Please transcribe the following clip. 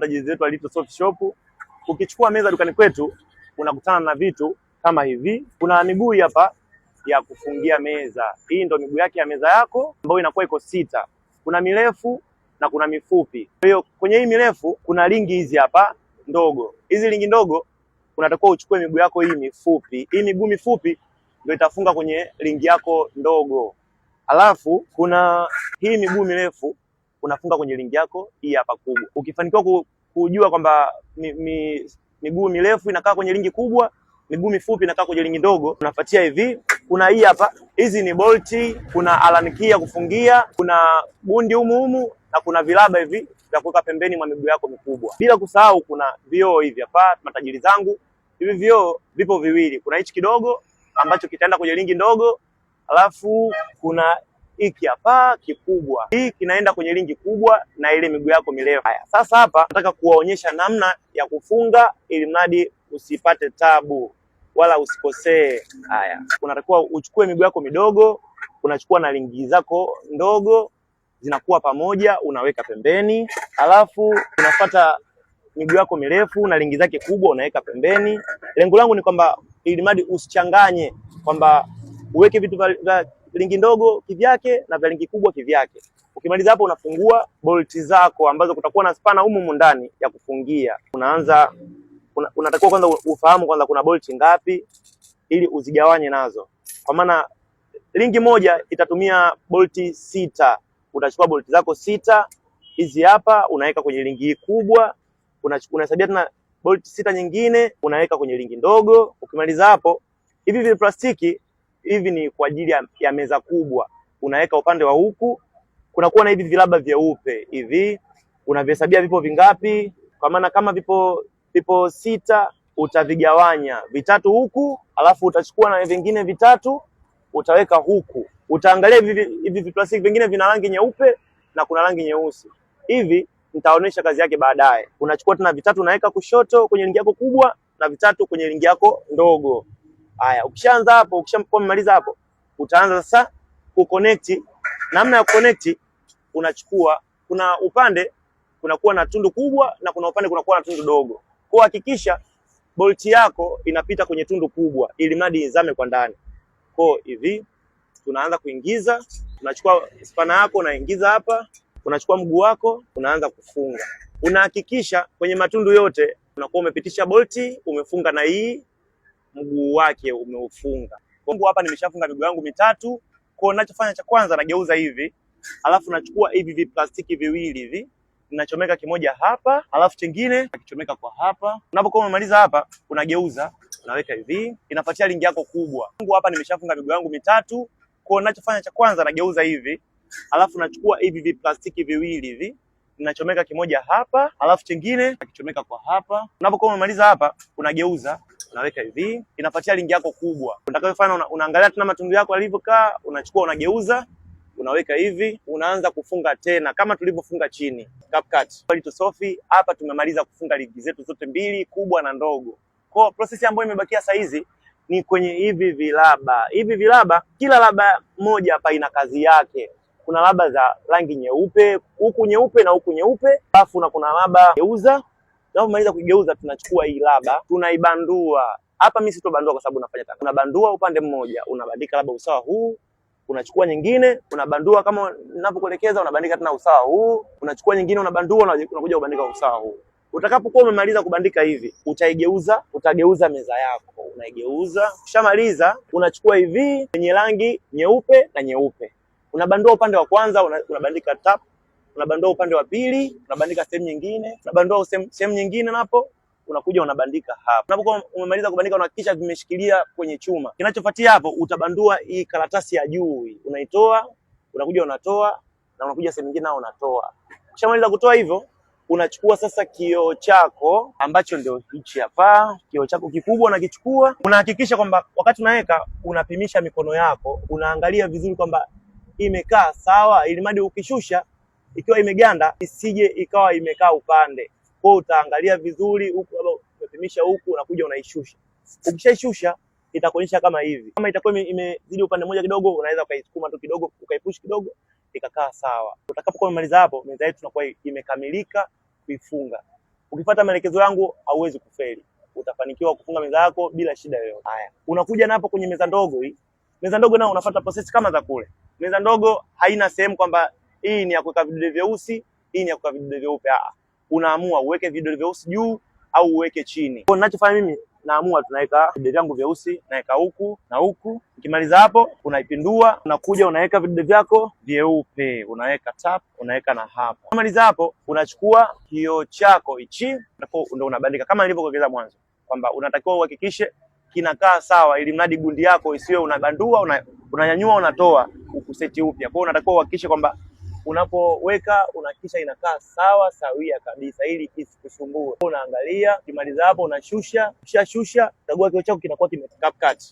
Wateja wetu wa Little Soft Shop. Ukichukua meza dukani kwetu unakutana na vitu kama hivi. Kuna miguu hapa ya kufungia meza. Hii ndio miguu yake ya meza yako ambayo inakuwa iko sita. Kuna mirefu na kuna mifupi. Kwa hiyo kwenye hii mirefu kuna ringi hizi hapa ndogo. Hizi ringi ndogo unatakiwa uchukue miguu yako hii mifupi. Hii miguu mifupi ndio itafunga kwenye ringi yako ndogo. Alafu kuna hii miguu mirefu unafunga kwenye ringi yako hii hapa kubwa. Ukifanikiwa kujua kwamba miguu mirefu inakaa kwenye ringi kubwa, miguu mifupi inakaa kwenye ringi ndogo, unafuatia hivi. Kuna hii hapa, hizi ni bolti, kuna Allen key ya kufungia, kuna gundi humu na kuna vilaba hivi vya kuweka pembeni mwa miguu yako mikubwa. Bila kusahau kuna vioo hivi hapa, matajiri zangu. Hivi vioo vipo viwili. Kuna hichi kidogo ambacho kitaenda kwenye ringi ndogo, alafu kuna hiki hapa kikubwa. Hii kinaenda kwenye ringi kubwa na ile miguu yako mirefu. Haya, sasa hapa nataka kuwaonyesha namna ya kufunga ili mradi usipate tabu wala usikosee. Haya, unatakiwa uchukue miguu yako midogo, unachukua na ringi zako ndogo, zinakuwa pamoja, unaweka pembeni. Alafu unafuata miguu yako mirefu na ringi zake kubwa unaweka pembeni. Lengo langu ni kwamba ili mradi usichanganye, kwamba uweke vitu vya ringi ndogo kivyake na vya ringi kubwa kivyake. Ukimaliza hapo unafungua bolti zako ambazo kutakuwa na spana humu ndani ya kufungia. Unatakiwa kwanza ufahamu kwanza kuna bolti ngapi ili uzigawanye nazo. Kwa maana ringi moja itatumia bolti sita. Utachukua bolti zako sita hizi hapa unaweka kwenye ringi kubwa, unahesabia tena bolti sita nyingine unaweka kwenye ringi ndogo. Ukimaliza hapo, hivi vile plastiki hivi ni kwa ajili ya meza kubwa. Unaweka upande wa huku, kunakuwa na hivi vilaba vyeupe hivi, unavihesabia vipo vingapi. Kwa maana kama vipo sita, utavigawanya vitatu huku, alafu utachukua na vingine vitatu utaweka huku. Utaangalia hivi plastiki vingine vina rangi nyeupe na kuna rangi nyeusi. Hivi nitaonesha kazi yake baadaye. Unachukua tena vitatu unaweka kushoto kwenye ringi yako kubwa na vitatu kwenye ringi yako ndogo. Haya, ukishaanza hapo, ukishakuwa umemaliza hapo, utaanza sasa kuconnect. Namna ya kuconnect, unachukua, kuna upande kunakuwa na tundu kubwa na kuna upande kunakuwa na tundu dogo. Kwa hakikisha bolti yako inapita kwenye tundu kubwa ili mradi izame kwa ndani. Kwa hivi tunaanza kuingiza, unachukua spana yako unaingiza hapa, unachukua mguu wako unaanza kufunga. Unahakikisha kwenye matundu yote unakuwa umepitisha bolti, umefunga na hii mguu wake umeufunga. Kwa hapa nimeshafunga miguu yangu mitatu. Kwa ninachofanya cha kwanza nageuza hivi, alafu nachukua hivi plastiki viwili hivi, ninachomeka kimoja hapa, alafu kingine nakichomeka kwa hapa. Unapokuwa umemaliza hapa, unageuza, unaweka hivi, inafuatia ringi yako kubwa. Hapa nimeshafunga miguu yangu mitatu. Kwa ninachofanya cha kwanza nageuza hivi, alafu nachukua hivi plastiki viwili hivi, ninachomeka kimoja hapa, alafu kingine nakichomeka kwa hapa. Unapokuwa umemaliza hapa, unageuza, unaweka hivi, inafuatia ringi yako kubwa. Utakayofanya unaangalia tena matundu yako yalivyokaa, unachukua unageuza, unaweka hivi, unaanza kufunga tena kama tulivyofunga chini. CapCut. Little Soft, hapa tumemaliza kufunga ringi zetu zote mbili, kubwa na ndogo. Kwa process ambayo imebakia saa hizi ni kwenye hivi vilaba. Hivi vilaba, kila laba moja hapa ina kazi yake. Kuna laba za rangi nyeupe, huku nyeupe na huku nyeupe, alafu na kuna laba geuza. Tunapomaliza kugeuza tunachukua hii laba, tunaibandua. Hapa mimi sitobandua kwa sababu nafanya taka. Unabandua upande mmoja, unabandika laba usawa huu, unachukua nyingine, unabandua kama ninavyokuelekeza, unabandika tena usawa huu, unachukua nyingine unabandua na unakuja kubandika usawa huu. Utakapokuwa umemaliza kubandika hivi, utageuza meza yako, unaigeuza. Ukishamaliza, unachukua hivi yenye rangi nyeupe na nyeupe. Unabandua upande wa kwanza, unabandika tap. Unabandua upande wa pili, unabandika sehemu nyingine, unabandua sehemu nyingine napo, unakuja unabandika hapa. Unapokuwa umemaliza kubandika unahakikisha vimeshikilia kwenye chuma. Kinachofuatia hapo utabandua hii karatasi ya juu hii. Unaitoa, unakuja unatoa na unakuja sehemu nyingine na unatoa. Ukishamaliza kutoa hivyo, unachukua sasa kioo chako ambacho ndio hichi hapa. Kioo chako kikubwa unakichukua, unahakikisha kwamba wakati unaweka unapimisha mikono yako, unaangalia vizuri kwamba imekaa sawa ili mradi ukishusha ikiwa imeganda isije ikawa imekaa upande. Kwa utaangalia vizuri huku umepimisha huku unakuja unaishusha. Ukishaishusha itakuonyesha kama hivi. Kama itakuwa imezidi upande mmoja kidogo unaweza ukaisukuma tu kidogo, ukaipush kidogo ikakaa sawa. Utakapokuwa umemaliza hapo meza yetu inakuwa imekamilika kuifunga. Ukifuata maelekezo yangu hauwezi kufeli. Utafanikiwa kufunga meza yako bila shida yoyote. Haya, unakuja na hapo kwenye meza ndogo hii. Meza ndogo nao unafuata process kama za kule. Meza ndogo haina sehemu kwamba hii ni ya kuweka vidole vyeusi, hii ni ya kuweka vidole vyeupe. Unaamua uweke vidole vyeusi juu au uweke chini. Kwa ninachofanya mimi naamua tunaweka vidole vyangu vyeusi, naweka huku na huku. Ukimaliza hapo unaipindua, unakuja unaweka vidole vyako vyeupe, unaweka tap, unaweka na hapo. Ukimaliza hapo unachukua kioo chako hichi, ndio unabandika kama nilivyokueleza mwanzo kwamba unatakiwa uhakikishe kinakaa sawa, ili mradi gundi yako isiwe unabandua, unanyanyua, unatoa, ukuseti upya. Kwa hiyo unatakiwa uhakikishe kwamba unapoweka unahakikisha inakaa sawa sawia kabisa ili isikusumbue. Unaangalia, ukimaliza hapo unashusha, ukishashusha, chagua kioo chako kinakuwa kimekap cut.